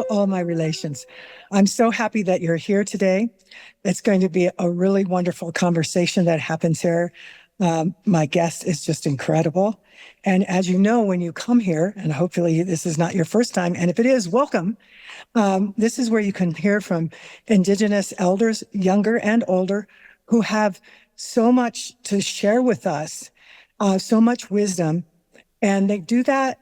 all my relations. I'm so happy that you're here today. It's going to be a really wonderful conversation that happens here. My guest is just incredible. And as you know, when you come here, and hopefully this is not your first time, and if it is, welcome. This is where you can hear from Indigenous elders, younger and older, who have so much to share with us, so much wisdom, and they do that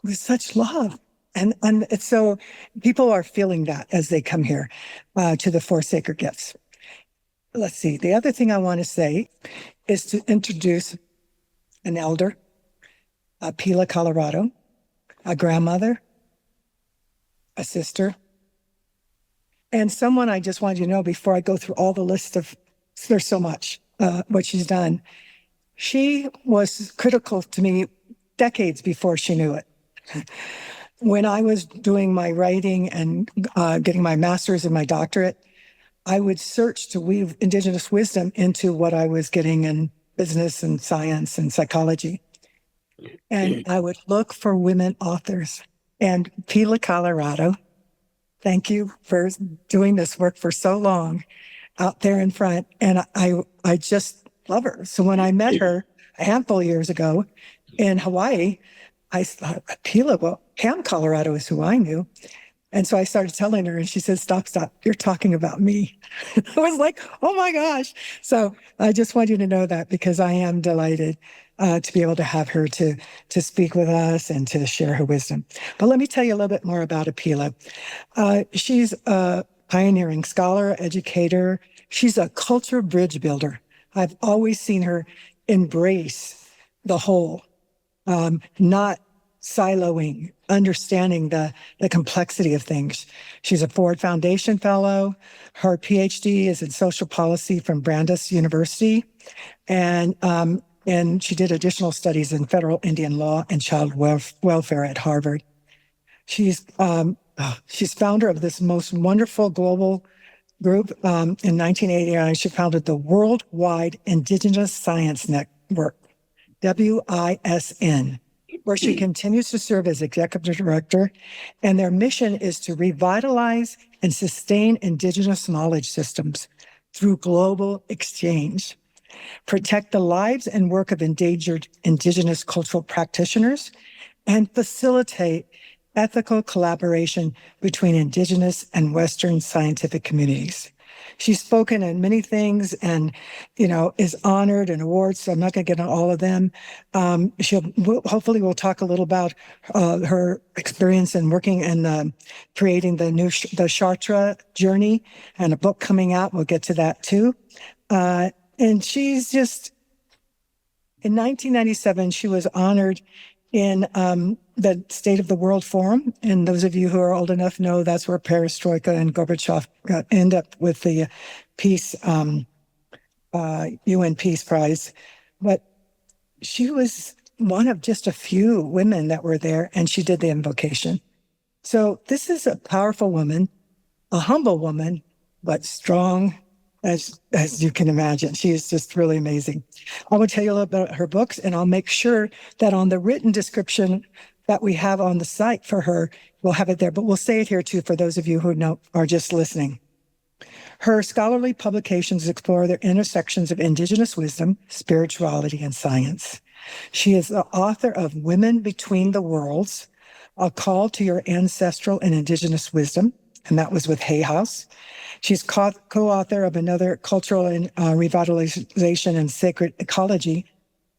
with such love. And it's so people are feeling that as they come here to the Four Sacred Gifts. Let's see. The other thing I want to say is to introduce an elder, Apela Colorado, a grandmother, a sister, and someone I just wanted you to know before I go through all the list of, there's so much, what she's done. She was critical to me decades before she knew it. When I was doing my writing and getting my master's and my doctorate, I would search to weave Indigenous wisdom into what I was getting in business and science and psychology. And I would look for women authors. And Apela Colorado, thank you for doing this work for so long out there in front. And I just love her. So when I met her a handful of years ago in Hawaii, I thought, Apela, well, Pam Colorado is who I knew. And so I started telling her, and she said, stop, you're talking about me. I was like, oh my gosh. So I just want you to know that because I am delighted to be able to have her to speak with us and to share her wisdom. But let me tell you a little bit more about Apela. She's a pioneering scholar, educator. She's a culture bridge builder. I've always seen her embrace the whole. Not siloing, understanding the complexity of things. She's a Ford Foundation Fellow. Her Ph.D. is in social policy from Brandeis University. And she did additional studies in federal Indian law and child welfare at Harvard. She's founder of this most wonderful global group. In 1989, she founded the Worldwide Indigenous Science Network, WISN, where she continues to serve as executive director, and their mission is to revitalize and sustain Indigenous knowledge systems through global exchange, protect the lives and work of endangered Indigenous cultural practitioners, and facilitate ethical collaboration between Indigenous and Western scientific communities. She's spoken at many things and, is honored and awards, so I'm not going to get on all of them. Hopefully we'll talk a little about her experience in working and creating the Chartres journey and a book coming out. We'll get to that too. And she's just, in 1997, she was honored in the State of the World Forum. And those of you who are old enough know that's where Perestroika and Gorbachev end up with the peace, UN Peace Prize. But she was one of just a few women that were there, and she did the invocation. So this is a powerful woman, a humble woman, but strong as you can imagine. She is just really amazing. I will tell you a little bit about her books, and I'll make sure that on the written description that we have on the site for her, we'll have it there, but we'll say it here too for those of you who are just listening. Her scholarly publications explore the intersections of Indigenous wisdom, spirituality, and science. She is the author of Women Between the Worlds, A Call to Your Ancestral and Indigenous Wisdom, and that was with Hay House. She's co-author of another Cultural and Revitalization and Sacred Ecology.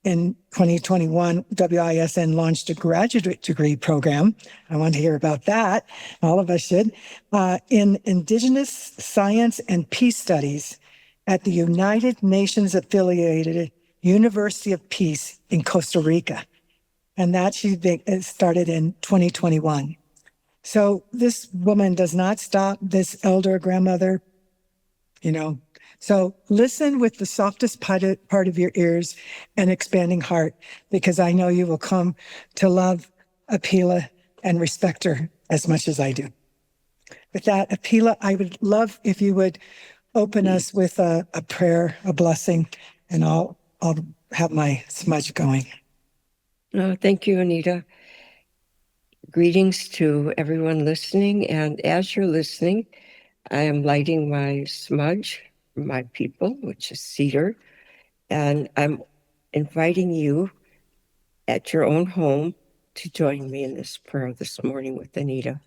In 2021, WISN launched a graduate degree program. I want to hear about that. All of us should. In Indigenous Science and Peace Studies at the United Nations affiliated University of Peace in Costa Rica. And that she started in 2021. So this woman does not stop, this elder grandmother, So listen with the softest part of your ears and expanding heart, because I know you will come to love Apela and respect her as much as I do. With that, Apela, I would love if you would open us with a prayer, a blessing, and I'll have my smudge going. Oh, thank you, Anita. Greetings to everyone listening, and as you're listening, I am lighting my smudge, my people, which is cedar, and I'm inviting you at your own home to join me in this prayer this morning with Anita.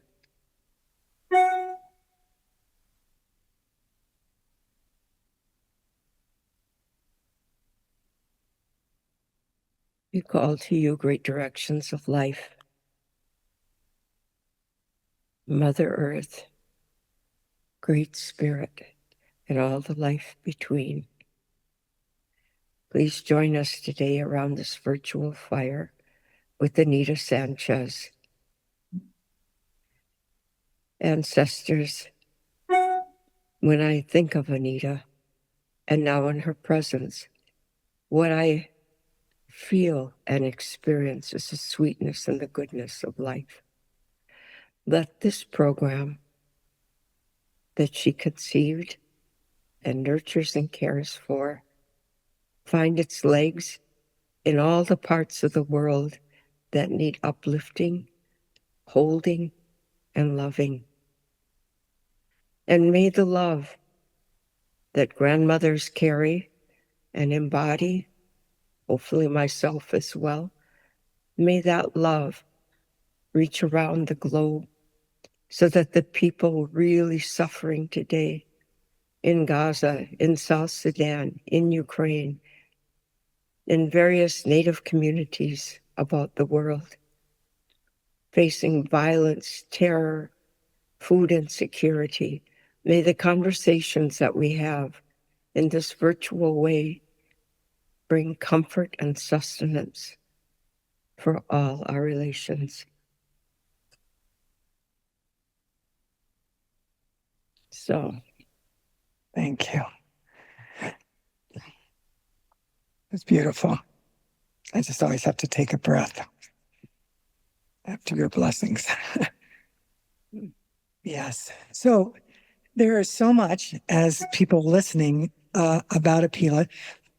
We call to you great directions of life, Mother Earth, Great Spirit, and all the life between. Please join us today around this virtual fire with Anita Sanchez. Ancestors, when I think of Anita and now in her presence, what I feel and experience is the sweetness and the goodness of life. Let this program that she conceived and nurtures and cares for find its legs in all the parts of the world that need uplifting, holding, and loving. And may the love that grandmothers carry and embody, hopefully myself as well, may that love reach around the globe so that the people really suffering today in Gaza, in South Sudan, in Ukraine, in various Native communities about the world, facing violence, terror, food insecurity, may the conversations that we have in this virtual way bring comfort and sustenance for all our relations. So, Thank you. It's beautiful. I just always have to take a breath after your blessings. Yes. So there is so much as people listening about Apela.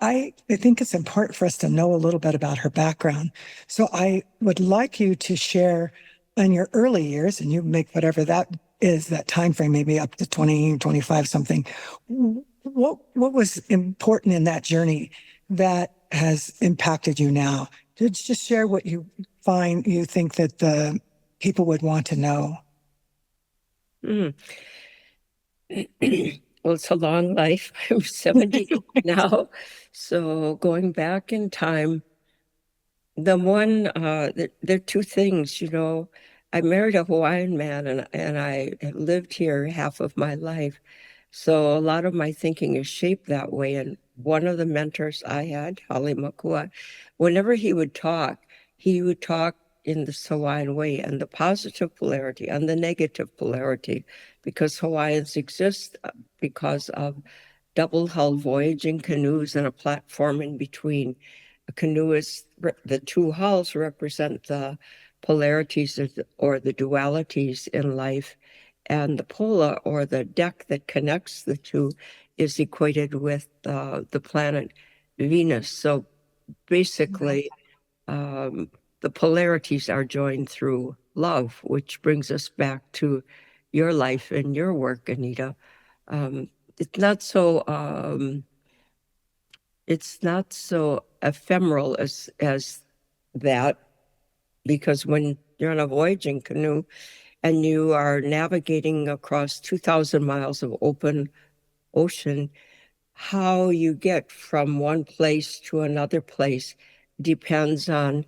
I think it's important for us to know a little bit about her background. So I would like you to share in your early years, and you make whatever that is, that time frame, maybe up to 20, 25 something. What was important in that journey that has impacted you now? Just share what you think that the people would want to know. well, it's a long life. I'm 70 now. So going back in time, there are two things, I married a Hawaiian man and I lived here half of my life. So a lot of my thinking is shaped that way. And one of the mentors I had, Hale Makua, whenever he would talk in the Hawaiian way, and the positive polarity and the negative polarity, because Hawaiians exist because of double-hull voyaging canoes and a platform in between. A canoe is, the two hulls represent the polarities or the dualities in life, and the pola, or the deck that connects the two, is equated with the planet Venus. So basically, the polarities are joined through love, which brings us back to your life and your work, Anita. It's not so ephemeral as that, because when you're on a voyaging canoe and you are navigating across 2,000 miles of open ocean, how you get from one place to another place depends on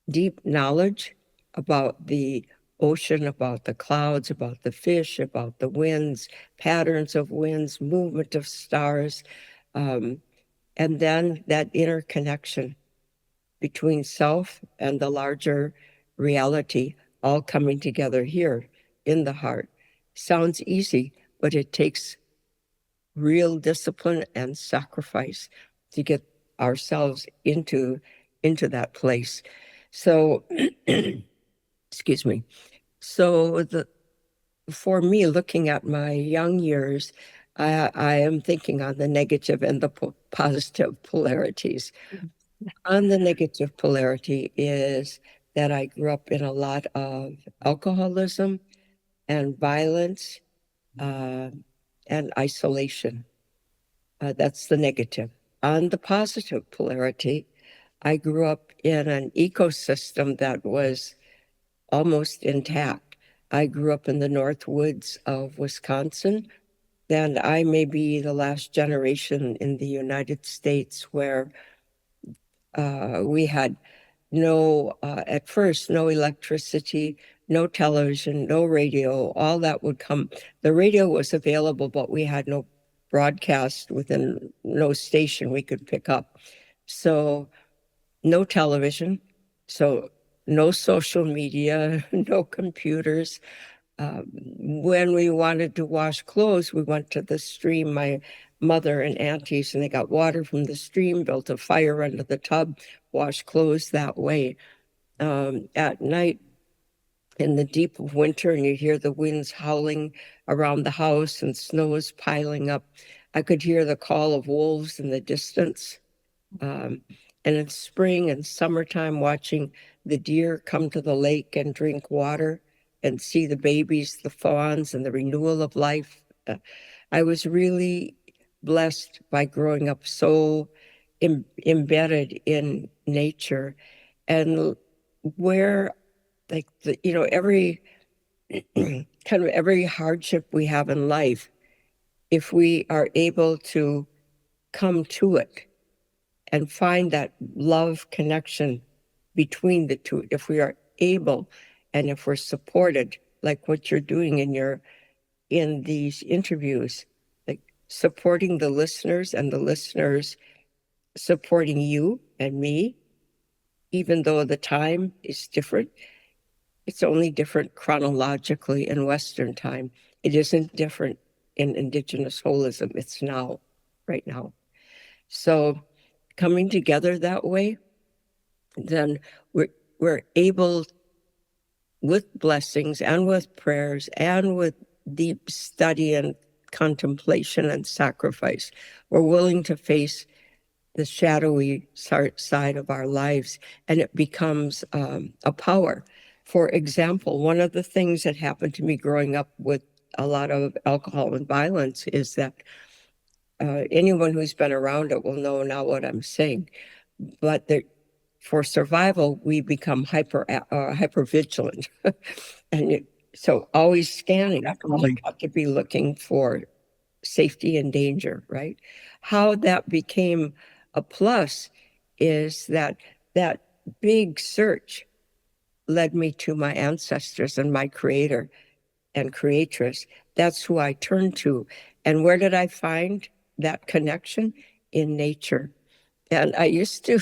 deep knowledge about the ocean, about the clouds, about the fish, about the winds, patterns of winds, movement of stars, and then that interconnection between self and the larger reality, all coming together here in the heart. Sounds easy, but it takes real discipline and sacrifice to get ourselves into that place. So, excuse me. So for me, looking at my young years, I am thinking on the negative and the positive polarities. On the negative polarity is that I grew up in a lot of alcoholism and violence and isolation. That's the negative. On the positive polarity, I grew up in an ecosystem that was almost intact. I grew up in the North Woods of Wisconsin, and I may be the last generation in the United States where we had at first, no electricity, no television, no radio, all that would come. The radio was available, but we had no broadcast within no station we could pick up. So, no television. So, no social media, no computers. When we wanted to wash clothes, we went to the stream. My mother and aunties, and they got water from the stream, built a fire under the tub, washed clothes that way. At night, in the deep of winter, and you hear the winds howling around the house and snow is piling up, I could hear the call of wolves in the distance. Um, and in spring and summertime, watching the deer come to the lake and drink water and see the babies, the fawns, and the renewal of life. I was really blessed by growing up so embedded in nature, and where, like, every kind of every hardship we have in life, if we are able to come to it and find that love connection between the two, if we are able and if we're supported, like what you're doing in these interviews, like supporting the listeners and the listeners supporting you and me, even though the time is different. It's only different chronologically in Western time. It isn't different in Indigenous holism. It's now, right now. So coming together that way, then we're able, with blessings and with prayers and with deep study and contemplation and sacrifice, we're willing to face the shadowy side of our lives, and it becomes a power. For example, one of the things that happened to me growing up with a lot of alcohol and violence is that anyone who's been around it will know now what I'm saying. But for survival, we become hyper vigilant, and so always scanning. Definitely. You have to be looking for safety and danger, right? How that became a plus is that big search led me to my ancestors and my creator and creatress. That's who I turned to. And where did I find that connection? In nature. And I used to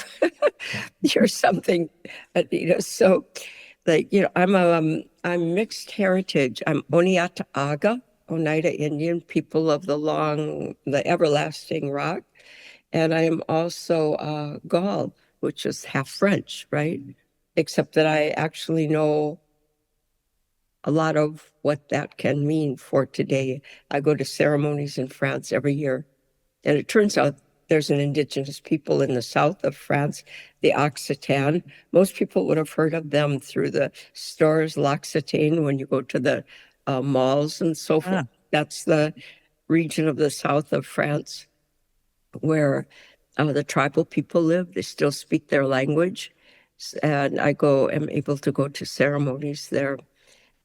hear something, so like, I'm mixed heritage. I'm Oneata Oneida Indian, people of the everlasting rock. And I am also Gaul, which is half French, right? Except that I actually know a lot of what that can mean for today. I go to ceremonies in France every year. And it turns out there's an Indigenous people in the south of France, the Occitan. Most people would have heard of them through the stores L'Occitane when you go to the malls and so forth. That's the region of the south of France where the tribal people live. They still speak their language. And am able to go to ceremonies there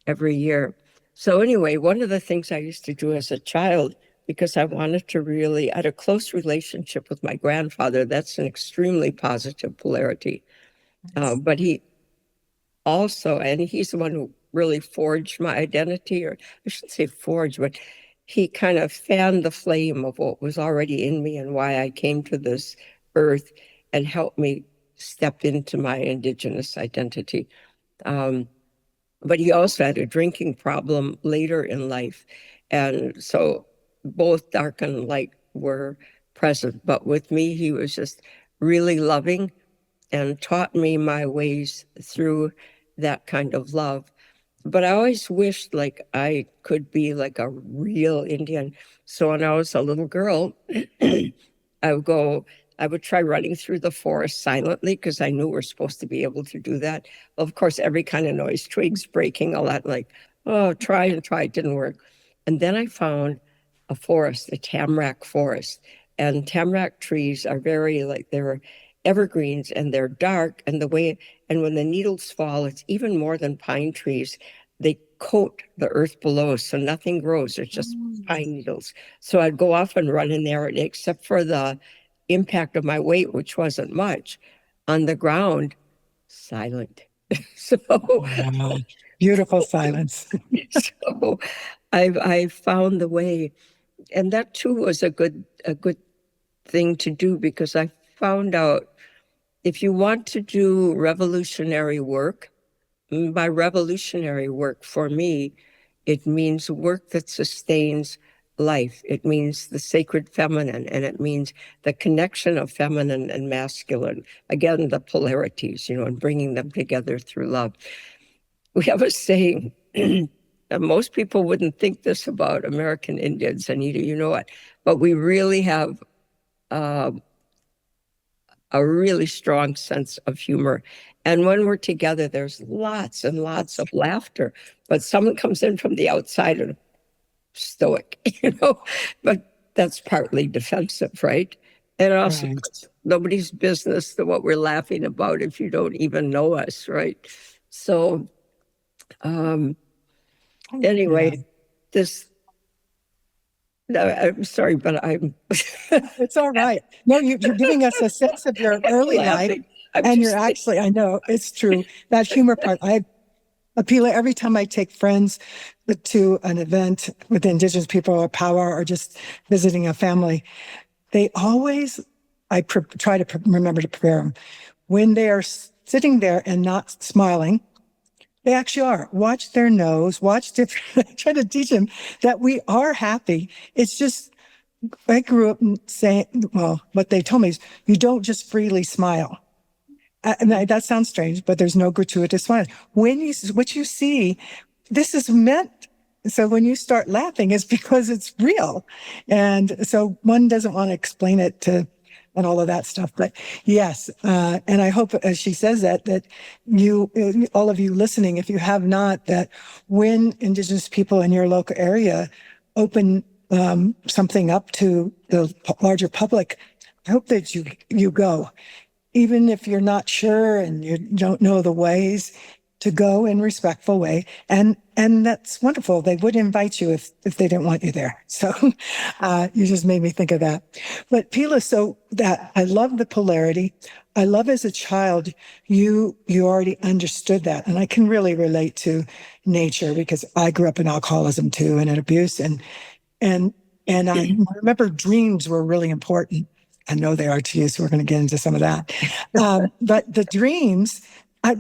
every year. So anyway, one of the things I used to do as a child, because I wanted to I had a close relationship with my grandfather. That's an extremely positive polarity. But he also, and he's the one who really forged my identity, or I shouldn't say forged, but he kind of fanned the flame of what was already in me and why I came to this earth and helped me step into my Indigenous identity. But he also had a drinking problem later in life. And so both dark and light were present. But with me, he was just really loving and taught me my ways through that kind of love. But I always wished like I could be like a real Indian. So when I was a little girl, I would go I would try running through the forest silently because I knew we're supposed to be able to do that. Of course, every kind of noise, twigs breaking, all that, like, oh, try and try, it didn't work. And then I found a forest, a tamarack forest. And tamarack trees are very like they're evergreens and they're dark. And when the needles fall, it's even more than pine trees. They coat the earth below, so nothing grows. There's just pine needles. So I'd go off and run in there, and except for the impact of my weight, which wasn't much, on the ground, silent. So, Wow. Beautiful silence. so I found the way, and that too was a good thing to do because I found out if you want to do revolutionary work, by revolutionary work for me, it means work that sustains life. It means the sacred feminine, and it means the connection of feminine and masculine. Again, the polarities, and bringing them together through love. We have a saying, and most people wouldn't think this about American Indians, Anita, you know what? But we really have uh, a really strong sense of humor. And when we're together, there's lots and lots of laughter. But someone comes in from the outside and stoic, but that's partly defensive, right? And also, Right. nobody's business to what we're laughing about if you don't even know us, right? So, anyway, Yeah. this, no, I'm sorry, but I'm It's all right. No, you're giving us a sense of your early life. laughing. I'm And you're just actually, I know it's true. That humor part, Apela, every time I take friends to an event with Indigenous people or power or just visiting a family, they always, try to remember to prepare them. When they are sitting there and not smiling, they actually are. Watch their nose, watch different, try to teach them that we are happy. It's just, I grew up saying, well, what they told me is you don't just freely smile. And that sounds strange, but there's no gratuitous smile. What you see, this is meant. So when you start laughing, it's because it's real. And so one doesn't want to explain it and all of that stuff. But yes, and I hope as she says that all of you listening, if you have not, that when Indigenous people in your local area open something up to the larger public, I hope that you go, even if you're not sure and you don't know the ways, to go in respectful way. And that's wonderful. They would invite you if they didn't want you there. So you just made me think of that. But Pila, so that I love the polarity. I love as a child, you already understood that. And I can really relate to nature because I grew up in alcoholism too and in abuse. And I remember dreams were really important. I know they are to you, so we're going to get into some of that. But the dreams,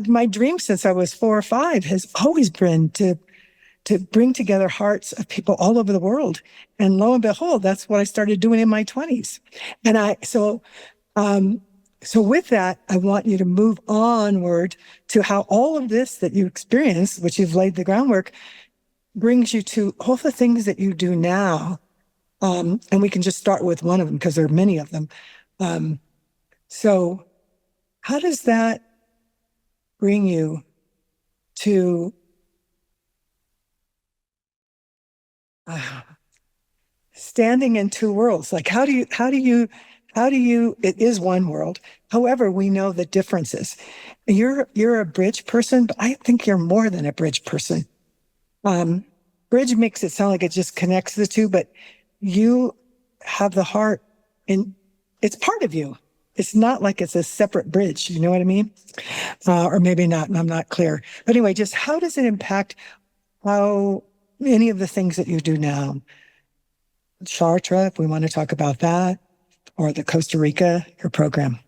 my dream since I was 4 or 5 has always been to bring together hearts of people all over the world. And lo and behold, that's what I started doing in my 20s. And so with that, I want you to move onward to how all of this that you experience, which you've laid the groundwork, brings you to all the things that you do now. And we can just start with one of them because there are many of them. So how does that bring you to standing in two worlds? Like, it is one world. However, we know the differences. You're a bridge person, but I think you're more than a bridge person. Bridge makes it sound like it just connects the two, but you have the heart and it's part of you. It's not like it's a separate bridge. You know what I mean? Or maybe not, and I'm not clear. But anyway, just how does it impact how any of the things that you do now? Chartra, if we want to talk about that, or the Costa Rica, your program.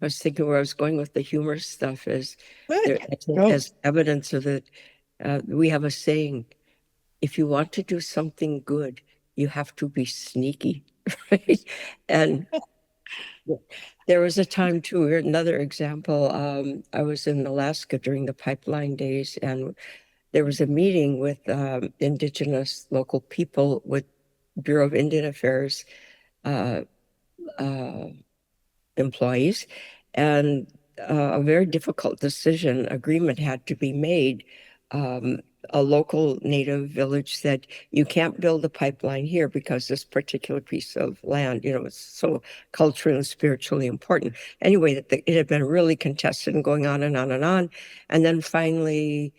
I was thinking where I was going with the humor stuff is Good. as evidence of it. We have a saying, if you want to do something good, you have to be sneaky, right? And there was a time too, another example, I was in Alaska during the pipeline days, and there was a meeting with Indigenous local people with Bureau of Indian Affairs employees, and a very difficult agreement had to be made. A local native village said, you can't build a pipeline here because this particular piece of land, it's so culturally and spiritually important. Anyway, it had been really contested and going on and on and on. And then finally,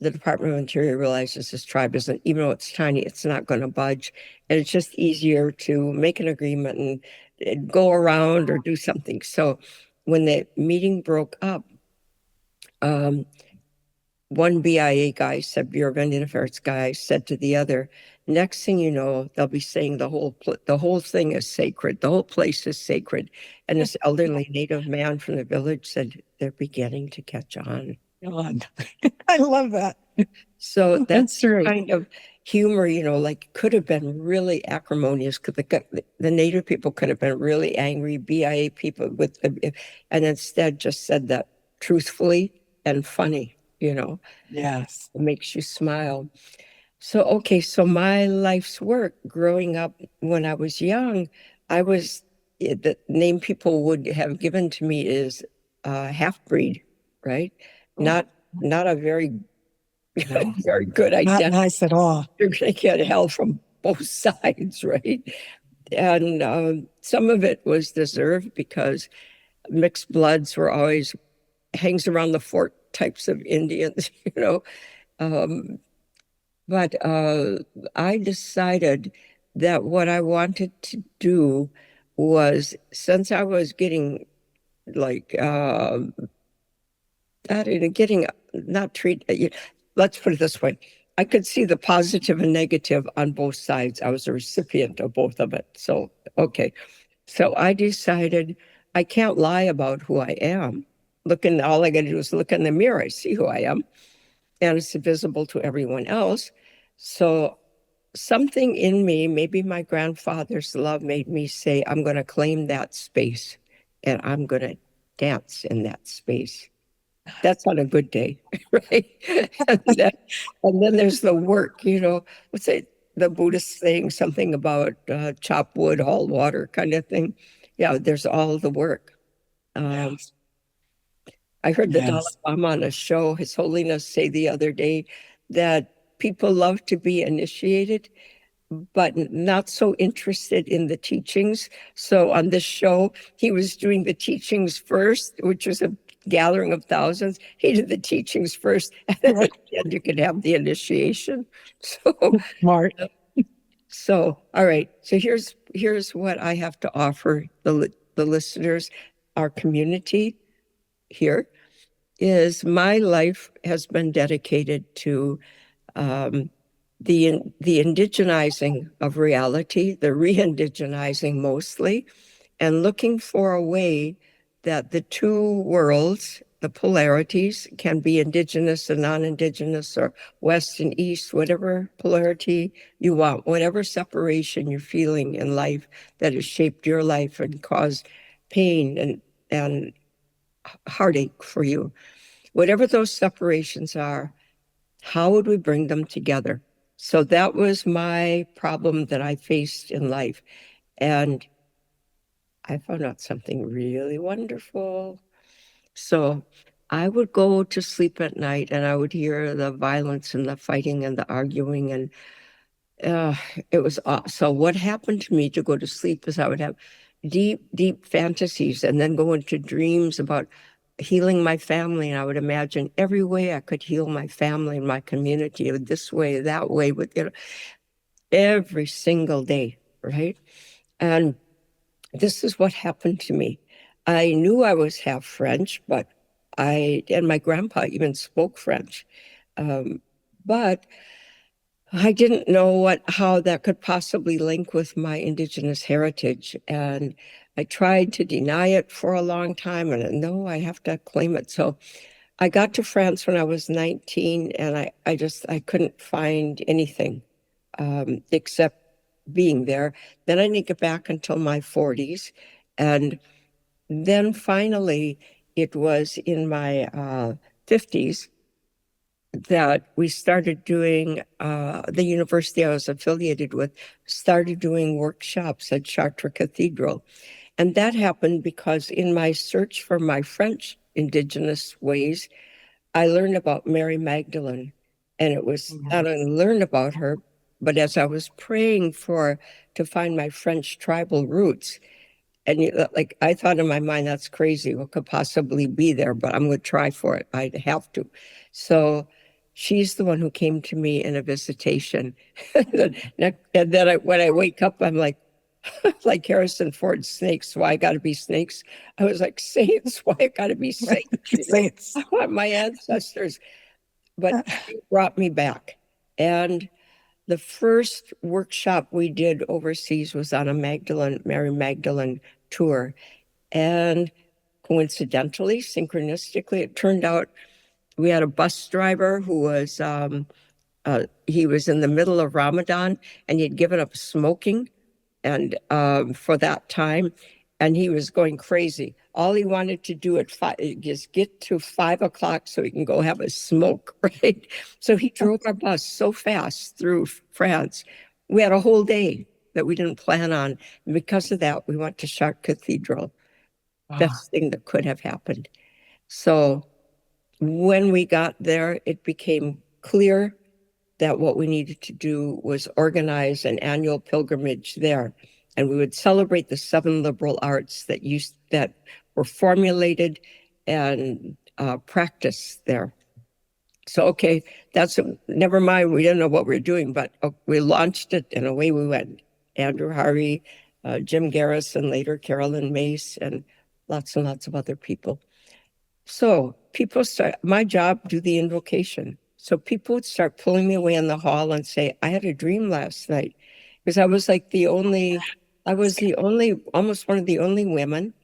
the Department of Interior realizes this tribe isn't, even though it's tiny, it's not going to budge. And it's just easier to make an agreement and go around or do something. So when the meeting broke up, one BIA guy said, Bureau of Indian Affairs guy said to the other, next thing you know, they'll be saying the whole thing is sacred. The whole place is sacred. And this elderly native man from the village said, they're beginning to catch on. God. I love that. So that's true. kind of humor, like could have been really acrimonious because the native people could have been really angry, BIA people and instead just said that truthfully and funny. Yes. It makes you smile. So, okay, so my life's work growing up when I was young, the name people would have given to me is half-breed, right? Not a very, very good Not identity. nice at all. You're going to get hell from both sides, right? And some of it was deserved because mixed bloods were always hangs around the fort types of Indians, But I decided that what I wanted to do was, since I was getting like getting not treated. Let's put it this way: I could see the positive and negative on both sides. I was a recipient of both of it. So okay, so I decided I can't lie about who I am. All I got to do is look in the mirror. I see who I am, and it's visible to everyone else. So something in me, maybe my grandfather's love, made me say, I'm going to claim that space and I'm going to dance in that space. That's on a good day, right? and then there's the work, what's it, the Buddhist saying something about chop wood, haul water kind of thing. Yeah, there's all the work. Yes. I heard the Dalai Yes. Lama on a show, His Holiness, say the other day that people love to be initiated, but not so interested in the teachings. So on this show, he was doing the teachings first, which was a gathering of thousands. He did the teachings first, and then at the end you could have the initiation. So, Smart. all right. So here's what I have to offer the listeners, our community here. Is my life has been dedicated to the indigenizing of reality, the re-indigenizing mostly, and looking for a way that the two worlds, the polarities, can be indigenous and non-indigenous, or west and east, whatever polarity you want, whatever separation you're feeling in life that has shaped your life and caused pain and heartache for you. Whatever those separations are, how would we bring them together? So that was my problem that I faced in life. And I found out something really wonderful. So I would go to sleep at night and I would hear the violence and the fighting and the arguing. And it was so what happened to me to go to sleep is I would have deep, deep fantasies and then go into dreams about healing my family. And I would imagine every way I could heal my family and my community, this way, that way, with every single day, right? And this is what happened to me. I knew I was half French, and my grandpa even spoke French. But I didn't know how that could possibly link with my Indigenous heritage. And I tried to deny it for a long time. And no, I have to claim it. So I got to France when I was 19, and I couldn't find anything except being there. Then I didn't get back until my 40s. And then finally, it was in my 50s that we started doing, the university I was affiliated with started doing workshops at Chartres Cathedral. And that happened because in my search for my French Indigenous ways, I learned about Mary Magdalene. And it was not only learn about her, but as I was praying to find my French tribal roots, and like I thought in my mind, that's crazy. What could possibly be there? But I'm going to try for it. I'd have to. So she's the one who came to me in a visitation. And then when I wake up, I'm like Harrison Ford, snakes. Why I got to be snakes? I was like, saints. Why I got to be saints? Saints. I want my ancestors. But she brought me back. And the first workshop we did overseas was on a Mary Magdalene tour. And coincidentally, synchronistically, it turned out we had a bus driver who was, he was in the middle of Ramadan and he had given up smoking and for that time, and he was going crazy. All he wanted to do at 5 is get to 5 o'clock so he can go have a smoke, right? So he drove our bus so fast through France. We had a whole day that we didn't plan on. And because of that, we went to Chartres Cathedral. Best thing that could have happened. So when we got there, it became clear that what we needed to do was organize an annual pilgrimage there. And we would celebrate the 7 liberal arts that were formulated and practiced there. So, okay, never mind. We didn't know what we were doing, but we launched it and away we went. Andrew Harvey, Jim Garrison, later Carolyn Mace, and lots of other people. So my job, do the invocation. So people would start pulling me away in the hall and say, I had a dream last night. Because I was almost one of the only women,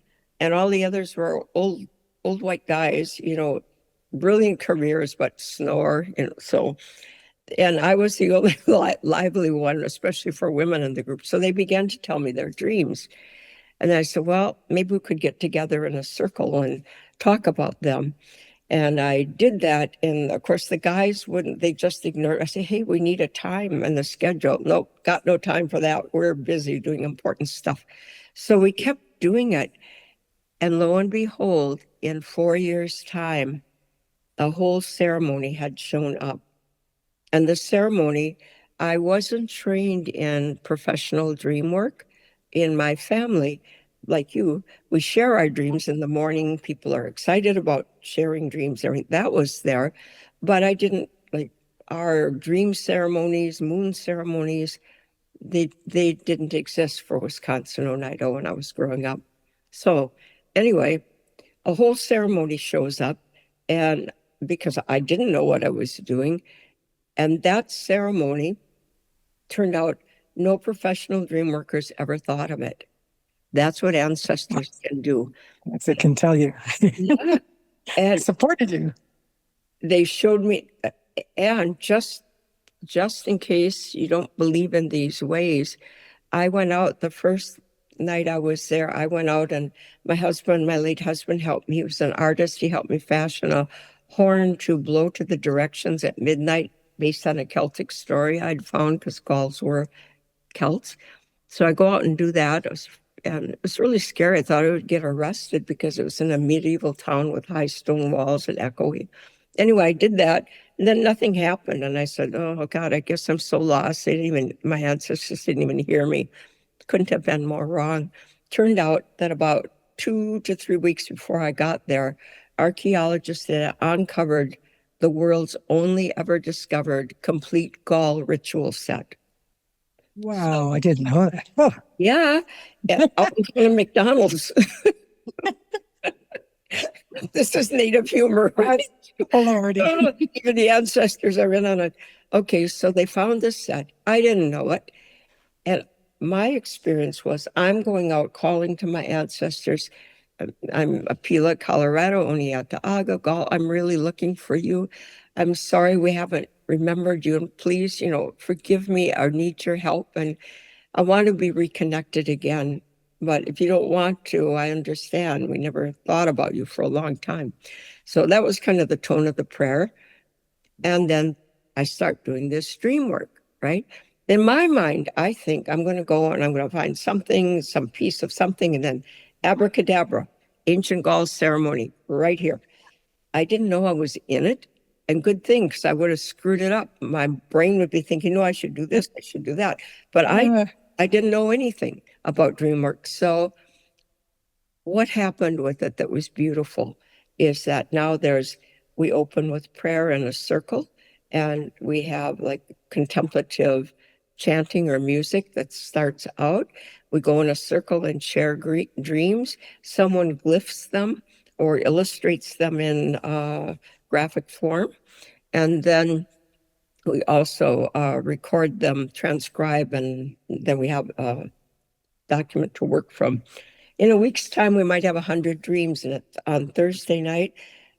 and all the others were old white guys, brilliant careers, but snore, and I was the only lively one, especially for women in the group. So they began to tell me their dreams. And I said, well, maybe we could get together in a circle and talk about them. And I did that. And of course, the guys they just ignored. I said, hey, we need a time in the schedule. Nope, got no time for that. We're busy doing important stuff. So we kept doing it. And lo and behold, in 4 years' time, the whole ceremony had shown up. And the ceremony, I wasn't trained in professional dream work in my family. Like you, we share our dreams in the morning. People are excited about sharing dreams. Everything that was there, but I didn't like our dream ceremonies, moon ceremonies. They didn't exist for Wisconsin, Oneida when I was growing up. So anyway, a whole ceremony shows up, and because I didn't know what I was doing, and that ceremony turned out no professional dream workers ever thought of it. That's what ancestors can do. That's it can tell you. Yeah. And supported you. they showed me, and just in case you don't believe in these ways, I went out the first night I was there. I went out and my late husband, helped me. He was an artist. He helped me fashion a horn to blow to the directions at midnight based on a Celtic story I'd found because Gauls were Celts. So I go out and do that. And it was really scary. I thought I would get arrested because it was in a medieval town with high stone walls and echoey. Anyway, I did that, and then nothing happened. And I said, oh, God, I guess I'm so lost. My ancestors didn't even hear me. Couldn't have been more wrong. Turned out that about 2 to 3 weeks before I got there, archaeologists had uncovered the world's only ever discovered complete Gaul ritual set. Wow, I didn't know that. Oh. Yeah, out in front of McDonald's. This is native humor, right? Polarity. Even the ancestors are in on it. Okay, so they found this set. I didn't know it. And my experience was I'm going out calling to my ancestors. I'm Apela, Colorado, Anita and Dr. I'm really looking for you. I'm sorry we haven't remembered you. And please, forgive me. I need your help. And I want to be reconnected again. But if you don't want to, I understand. We never thought about you for a long time. So that was kind of the tone of the prayer. And then I start doing this dream work, right? In my mind, I think I'm going to go and I'm going to find something, some piece of something, and then abracadabra, ancient Gaul ceremony right here. I didn't know I was in it. And good thing, because I would have screwed it up. My brain would be thinking, no, I should do this, I should do that. But Uh, I didn't know anything about DreamWorks. So what happened with it that was beautiful is that now we open with prayer in a circle, and we have like contemplative chanting or music that starts out. We go in a circle and share dreams. Someone glyphs them or illustrates them in graphic form. And then we also record them, transcribe, and then we have a document to work from. In a week's time, we might have 100 dreams. And on Thursday night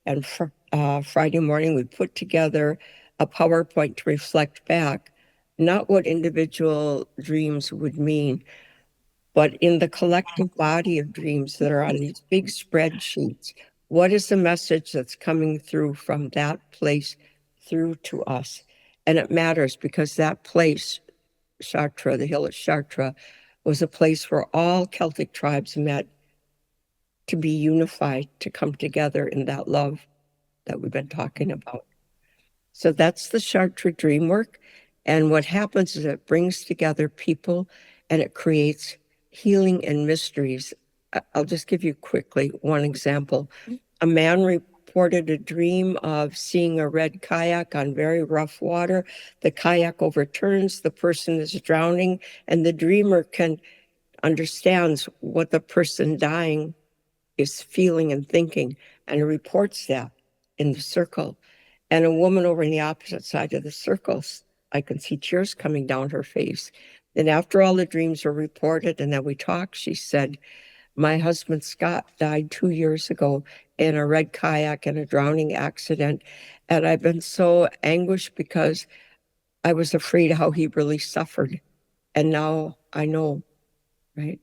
and Friday morning, we put together a PowerPoint to reflect back, not what individual dreams would mean, but in the collective body of dreams that are on these big spreadsheets. What is the message that's coming through from that place through to us? And it matters because that place, Chartres, the hill of Chartres, was a place where all Celtic tribes met to be unified, to come together in that love that we've been talking about. So that's the Chartres dream work. And what happens is it brings together people and it creates healing and mysteries. I'll just give you quickly one example. A man reported a dream of seeing a red kayak on very rough water. The kayak overturns, the person is drowning, and the dreamer understands what the person dying is feeling and thinking, and reports that in the circle. And a woman over in the opposite side of the circles, I can see tears coming down her face. And after all the dreams were reported and then we talked, she said, my husband Scott died 2 years ago in a red kayak in a drowning accident. And I've been so anguished because I was afraid how he really suffered. And now I know, right?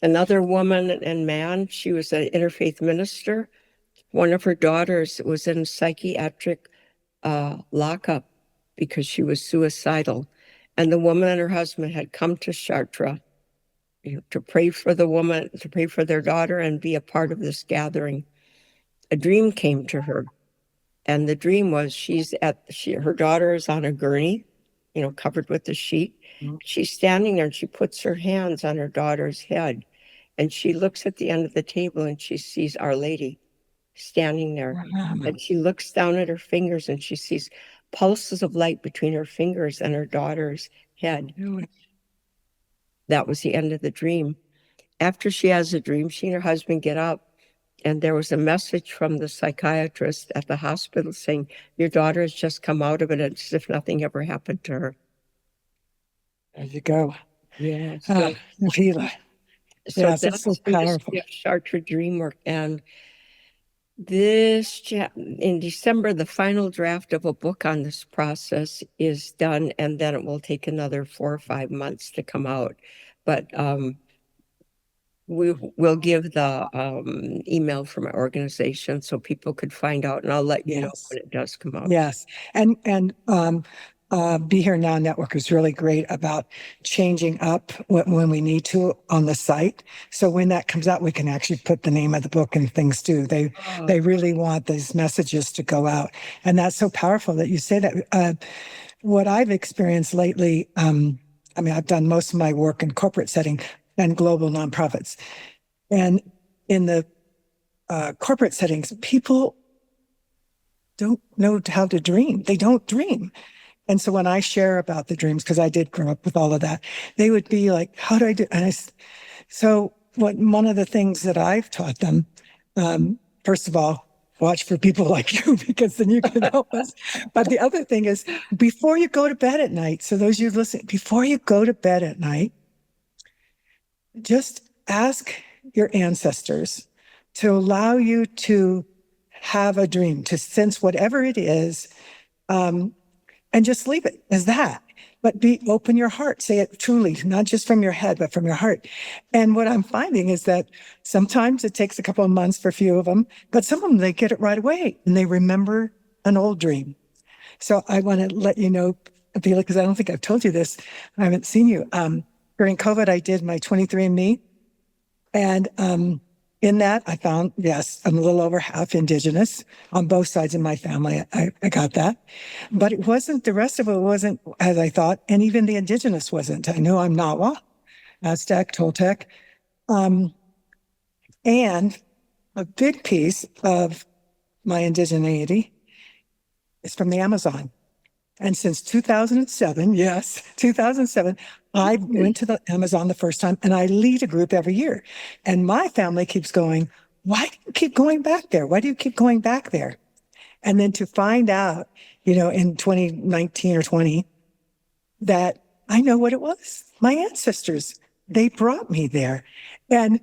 Another woman and man, she was an interfaith minister. One of her daughters was in psychiatric lockup because she was suicidal. And the woman and her husband had come to Chartres, to pray for the woman, to pray for their daughter and be a part of this gathering. A dream came to her. And the dream was her daughter is on a gurney, covered with a sheet. Mm-hmm. She's standing there and she puts her hands on her daughter's head. And she looks at the end of the table and she sees Our Lady standing there. Wow. And she looks down at her fingers and she sees pulses of light between her fingers and her daughter's head. That was the end of the dream. After she has a dream, she and her husband get up, and there was a message from the psychiatrist at the hospital saying, your daughter has just come out of it as if nothing ever happened to her. There you go. Yeah. So yes, that's so powerful. Chartres Dreamwork. And in December, the final draft of a book on this process is done, and then it will take another 4 or 5 months to come out. But we will give the email from my organization so people could find out, and I'll let you know when it does come out. Yes, and Be Here Now Network is really great about changing up when we need to on the site. So when that comes out, we can actually put the name of the book and things too. They really want these messages to go out, and that's so powerful that you say that. What I've experienced lately, I've done most of my work in corporate setting and global nonprofits, and in the corporate settings, people don't know how to dream. They don't dream. And so when I share about the dreams, because I did grow up with all of that, they would be like, how do I do? And one of the things that I've taught them, first of all, watch for people like you, because then you can help us. But the other thing is, before you go to bed at night, so those of you listening, before you go to bed at night, just ask your ancestors to allow you to have a dream, to sense whatever it is, and just leave it as that. But open your heart, say it truly, not just from your head, but from your heart. And what I'm finding is that sometimes it takes a couple of months for a few of them, but some of them, they get it right away and they remember an old dream. So I want to let you know, Apela, because I don't think I've told you this. I haven't seen you. During COVID, I did my 23andMe. And in that, I found, yes, I'm a little over half Indigenous on both sides of my family. I got that. But it wasn't, the rest of it wasn't as I thought. And even the Indigenous wasn't. I know I'm Nawa, Aztec, Toltec. And a big piece of my indigeneity is from the Amazon. And since 2007, yes, 2007, I went to the Amazon the first time and I lead a group every year. And my family keeps going, why do you keep going back there? Why do you keep going back there? And then to find out, in 2019 or 20, that I know what it was. My ancestors, they brought me there. And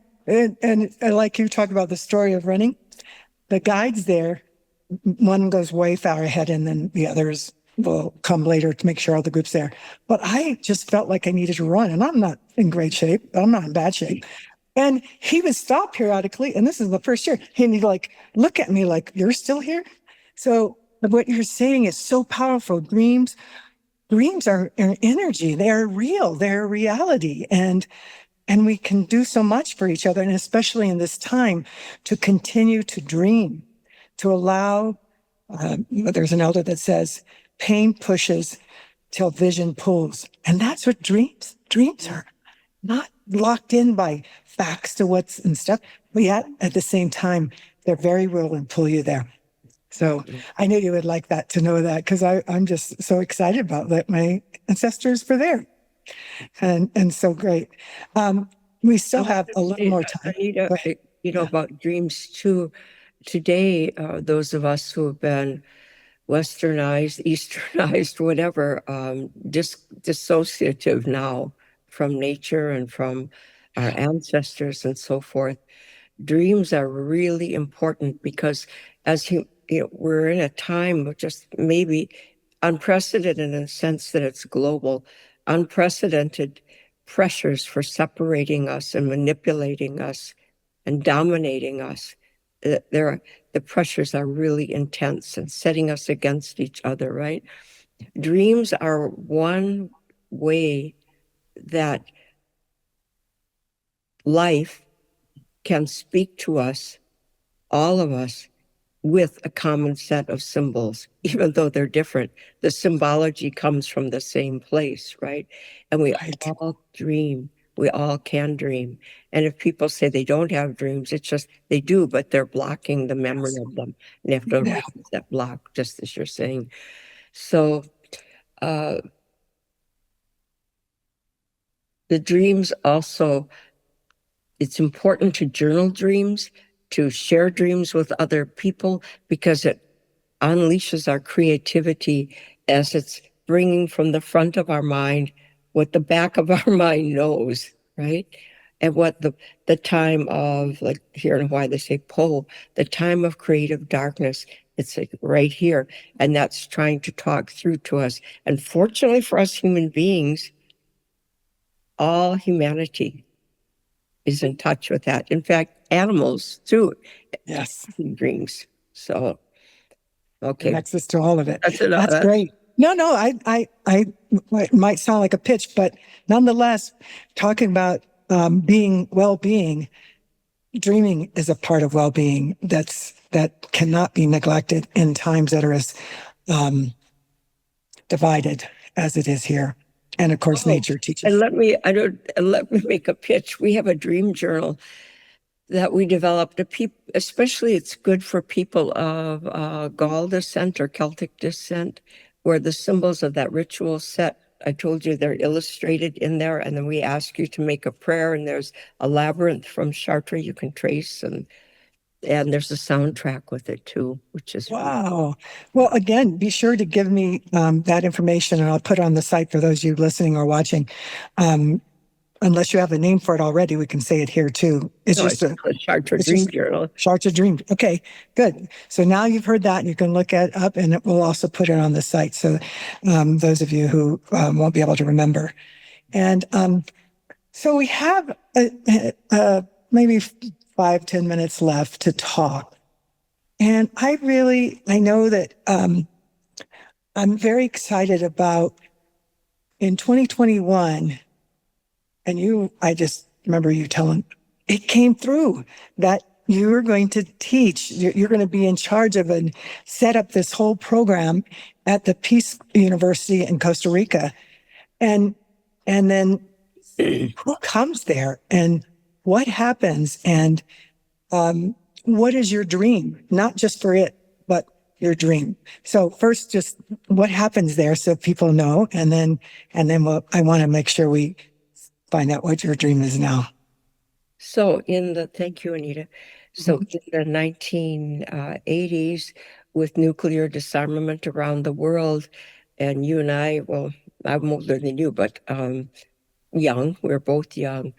like you talk about the story of running, the guides there, one goes way far ahead and then the others will come later to make sure all the group's there. But I just felt like I needed to run and I'm not in great shape. I'm not in bad shape. And he would stop periodically. And this is the first year. And he'd look at me like, you're still here? So what you're saying is so powerful. Dreams are energy. They are real. They're reality. And we can do so much for each other. And especially in this time to continue to dream, to allow, there's an elder that says, pain pushes till vision pulls. And that's what dreams are. Not locked in by facts to what's and stuff, but yet at the same time, they're very real and pull you there. So I knew you would like that to know that because I'm just so excited about that. My ancestors were there and so great. We still have a little more time. Anita, about dreams too. Today, those of us who have been westernized, easternized, whatever, dissociative now from nature and from our ancestors and so forth. Dreams are really important because we're in a time of just maybe unprecedented in the sense that it's global, unprecedented pressures for separating us and manipulating us and dominating us. The pressures are really intense and setting us against each other, right? Dreams are one way that life can speak to us, all of us, with a common set of symbols, even though they're different. The symbology comes from the same place, right? And we all dream. We all can dream. And if people say they don't have dreams, it's just they do, but they're blocking the memory of them. And they have to release that block, just as you're saying. So the dreams also, it's important to journal dreams, to share dreams with other people, because it unleashes our creativity as it's bringing from the front of our mind what the back of our mind knows, right? And what the time of, like here in Hawaii, they say po, the time of creative darkness, it's like right here. And that's trying to talk through to us. And fortunately for us human beings, all humanity is in touch with that. In fact, animals too. Yes. Dreams. So, okay. Access to all of it. That's great. No, it might sound like a pitch, but nonetheless, talking about well-being, dreaming is a part of well-being that cannot be neglected in times that are as divided as it is here. And of course, nature teaches. And let me make a pitch. We have a dream journal that we developed. Especially, it's good for people of Gaul descent or Celtic descent, where the symbols of that ritual set, I told you, they're illustrated in there. And then we ask you to make a prayer, and there's a labyrinth from Chartres you can trace, and there's a soundtrack with it too, which is wow. Well, again, be sure to give me that information, and I'll put it on the site for those of you listening or watching. Unless you have a name for it already, we can say it here too. It's a Chartres Dream Journal. Chartres Dream. Okay, good. So now you've heard that, and you can look it up, and we'll also put it on the site. So those of you who won't be able to remember. And so we have maybe 5-10 minutes left to talk. And I know that I'm very excited about in 2021, and I just remember you telling, it came through that you're going to teach, you're going to be in charge of and set up this whole program at the Peace University in Costa Rica. And then who comes there and what happens and what is your dream? Not just for it, but your dream. So first, just what happens there, so people know, and then I want to make sure we find out what your dream is now. So thank you, Anita. So in the 1980s, with nuclear disarmament around the world, and you and I, well, I'm older than you, but young, we're both young,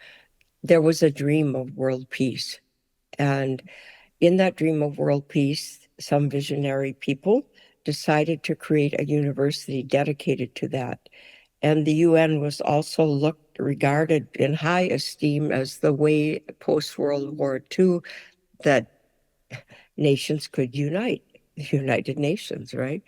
there was a dream of world peace. And in that dream of world peace, some visionary people decided to create a university dedicated to that. And the UN was also regarded in high esteem as the way post-World War II that nations could unite, the United Nations, right?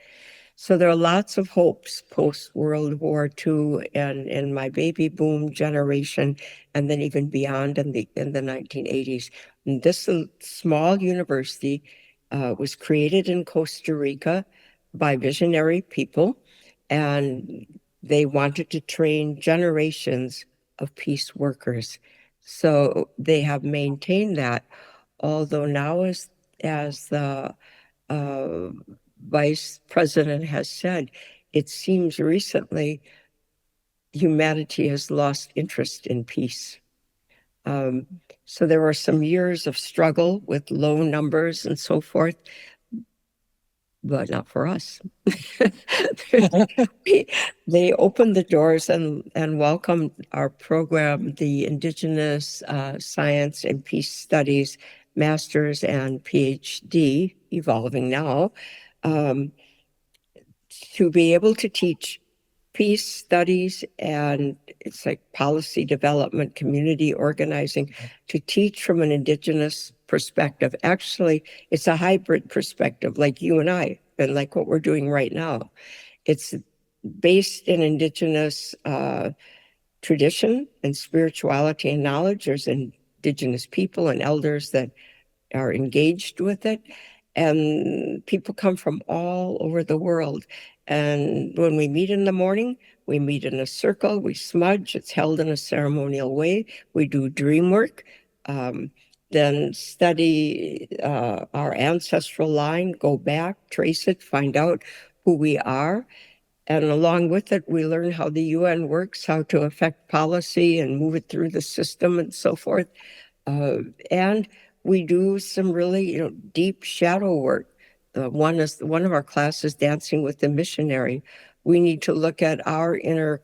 So there are lots of hopes post-World War II and in my baby boom generation, and then even beyond in the 1980s. And this small university was created in Costa Rica by visionary people, and they wanted to train generations of peace workers. So they have maintained that, although now as the uh, vice president has said, it seems recently humanity has lost interest in peace. So there were some years of struggle with low numbers and so forth, but not for us. They opened the doors and welcomed our program, the Indigenous Science and Peace Studies Masters and Ph.D, evolving now, to be able to teach peace studies and it's like policy development, community organizing, to teach from an Indigenous perspective. Actually, it's a hybrid perspective, like you and I, and like what we're doing right now. It's based in Indigenous tradition and spirituality and knowledge. There's Indigenous people and elders that are engaged with it. And people come from all over the world. And when we meet in the morning, we meet in a circle, we smudge, it's held in a ceremonial way. We do dream work, then study our ancestral line, go back, trace it, find out who we are. And along with it, we learn how the UN works, how to affect policy and move it through the system and so forth. And we do some really, deep shadow work. One of our classes, Dancing with the Missionary. We need to look at our inner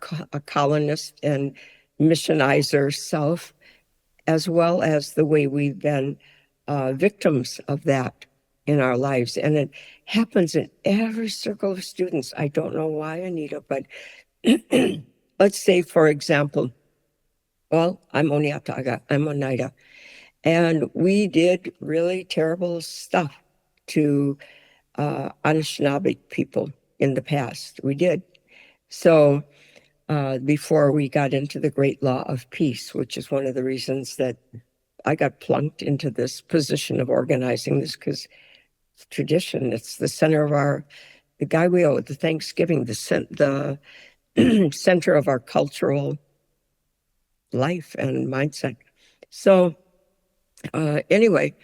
colonist and missionizer self, as well as the way we've been victims of that in our lives. And it happens in every circle of students. I don't know why, Anita, but let's say, for example, well, I'm Oniataga, I'm Oneida. And we did really terrible stuff to Anishinaabe people in the past. We did. So before we got into the great law of peace, which is one of the reasons that I got plunked into this position of organizing this, because it's tradition. It's the center of the Gaiweo, the Thanksgiving, the center of our cultural life and mindset. So anyway,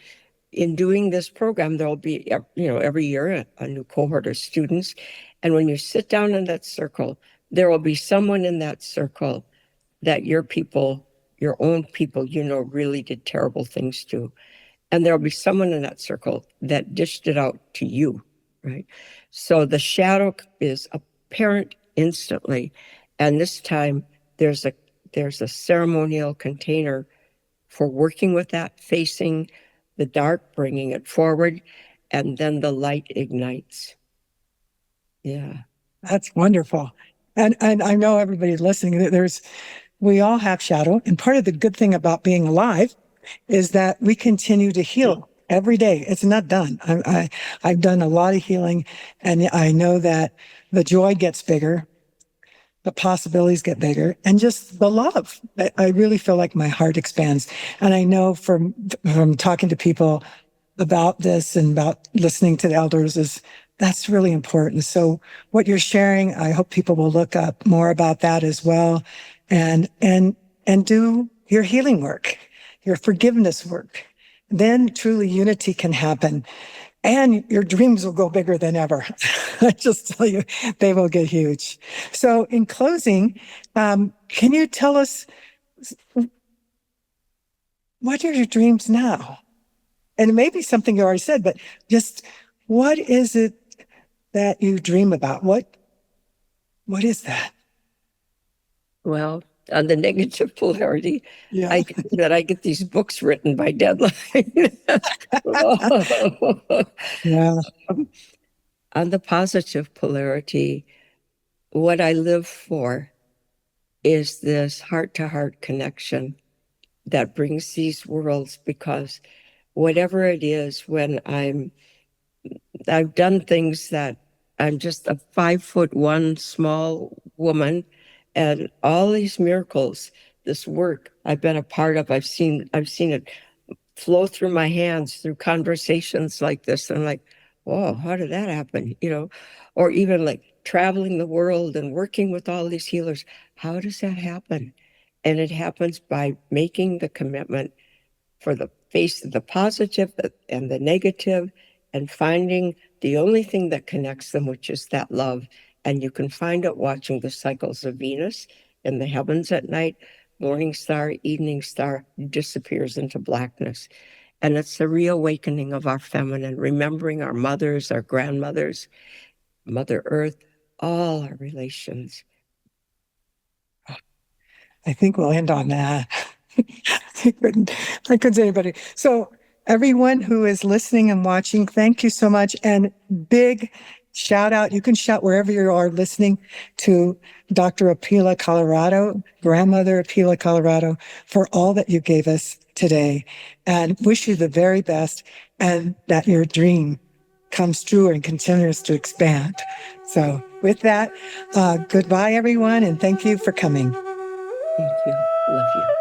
in doing this program, there'll be, every year a new cohort of students. And when you sit down in that circle, there will be someone in that circle that your own people, really did terrible things to. And there'll be someone in that circle that dished it out to you, right? So the shadow is apparent instantly. And this time there's a ceremonial container for working with that, facing the dark, bringing it forward, and then the light ignites. Yeah. That's wonderful. And I know everybody listening, we all have shadow. And part of the good thing about being alive is that we continue to heal every day. It's not done. I've done a lot of healing, and I know that the joy gets bigger, the possibilities get bigger, and just the love. I really feel like my heart expands. And I know from talking to people about this and about listening to the elders is that's really important. So what you're sharing, I hope people will look up more about that as well, and do your healing work, your forgiveness work. Then truly unity can happen. And your dreams will go bigger than ever. I just tell you, they will get huge. So, in closing, can you tell us what are your dreams now? And it may be something you already said, but just what is it that you dream about? What is that? Well, on the negative polarity, Yeah. I get these books written by deadline. Yeah. On the positive polarity, what I live for is this heart-to-heart connection that brings these worlds, because whatever it is, when I've done things that I'm just a 5'1" small woman, and all these miracles, this work I've been a part of, I've seen it flow through my hands through conversations like this. And I'm like, whoa, how did that happen? Or even like traveling the world and working with all these healers. How does that happen? And it happens by making the commitment for the face of the positive and the negative, and finding the only thing that connects them, which is that love. And you can find it watching the cycles of Venus in the heavens at night. Morning star, evening star disappears into blackness. And it's the reawakening of our feminine, remembering our mothers, our grandmothers, Mother Earth, all our relations. I think we'll end on that. I couldn't say anybody. So everyone who is listening and watching, thank you so much. And big shout out. You can shout wherever you are listening to Dr. Apela Colorado, grandmother Apela Colorado, for all that you gave us today, and wish you the very best, and that your dream comes true and continues to expand. So with that, goodbye, everyone. And thank you for coming. Thank you. Love you.